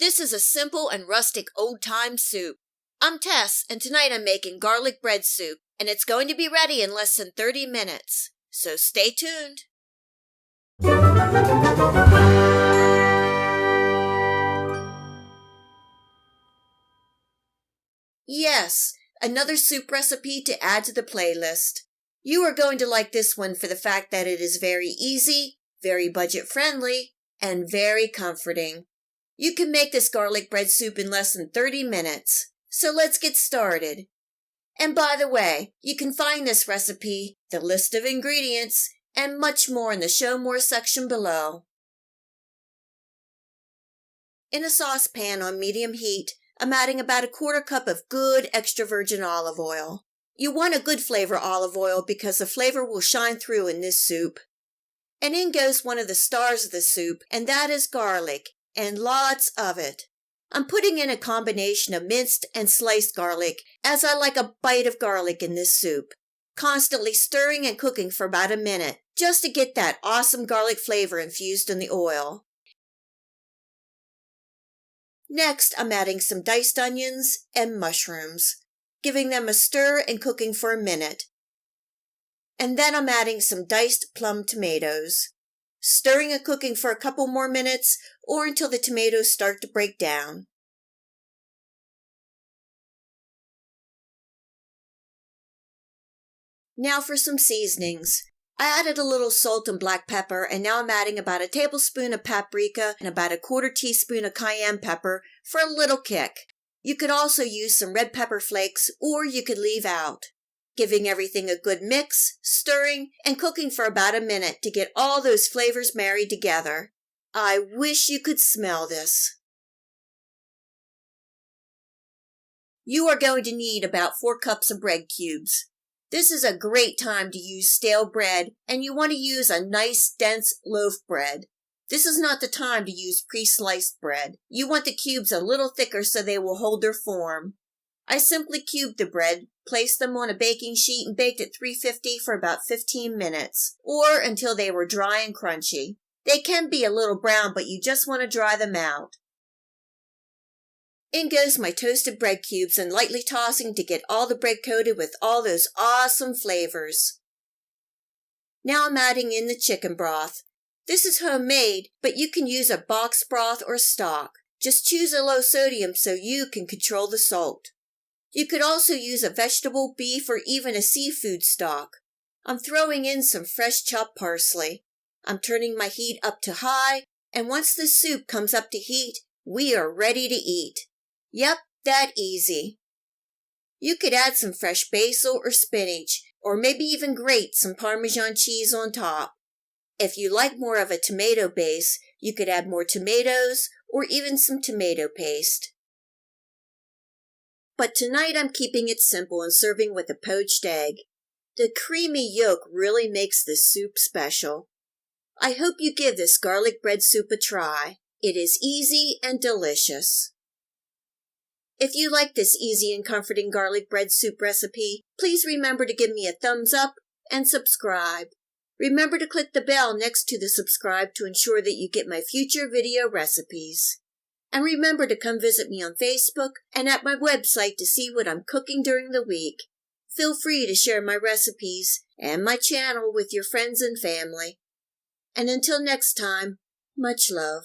This is a simple and rustic old-time soup. I'm Tess, and tonight I'm making garlic bread soup, and it's going to be ready in less than 30 minutes. So stay tuned. Yes, another soup recipe to add to the playlist. You are going to like this one for the fact that it is very easy, very budget-friendly, and very comforting. You can make this garlic bread soup in less than 30 minutes. So let's get started. And by the way, you can find this recipe, the list of ingredients, and much more in the Show More section below. In a saucepan on medium heat, I'm adding about a quarter cup of good extra virgin olive oil. You want a good flavor olive oil because the flavor will shine through in this soup. And in goes one of the stars of the soup, and that is garlic, and lots of it. I'm putting in a combination of minced and sliced garlic, as I like a bite of garlic in this soup. Constantly stirring and cooking for about a minute, just to get that awesome garlic flavor infused in the oil. Next, I'm adding some diced onions and mushrooms, giving them a stir and cooking for a minute. And then I'm adding some diced plum tomatoes, stirring and cooking for a couple more minutes or until the tomatoes start to break down. Now for some seasonings. I added a little salt and black pepper, and now I'm adding about a tablespoon of paprika and about a quarter teaspoon of cayenne pepper for a little kick. You could also use some red pepper flakes, or you could leave out. Giving everything a good mix, stirring, and cooking for about a minute to get all those flavors married together. I wish you could smell this. You are going to need about 4 cups of bread cubes. This is a great time to use stale bread, and you want to use a nice, dense loaf bread. This is not the time to use pre-sliced bread. You want the cubes a little thicker so they will hold their form. I simply cubed the bread, placed them on a baking sheet, and baked at 350 for about 15 minutes, or until they were dry and crunchy. They can be a little brown, but you just want to dry them out. In goes my toasted bread cubes and lightly tossing to get all the bread coated with all those awesome flavors. Now I'm adding in the chicken broth. This is homemade, but you can use a box broth or stock. Just choose a low sodium so you can control the salt. You could also use a vegetable, beef, or even a seafood stock. I'm throwing in some fresh chopped parsley. I'm turning my heat up to high, and once the soup comes up to heat, we are ready to eat. Yep, that easy. You could add some fresh basil or spinach, or maybe even grate some Parmesan cheese on top. If you like more of a tomato base, you could add more tomatoes or even some tomato paste. But tonight I'm keeping it simple and serving with a poached egg. The creamy yolk really makes this soup special. I hope you give this garlic bread soup a try. It is easy and delicious. If you like this easy and comforting garlic bread soup recipe, please remember to give me a thumbs up and subscribe. Remember to click the bell next to the subscribe to ensure that you get my future video recipes. And remember to come visit me on Facebook and at my website to see what I'm cooking during the week. Feel free to share my recipes and my channel with your friends and family. And until next time, much love.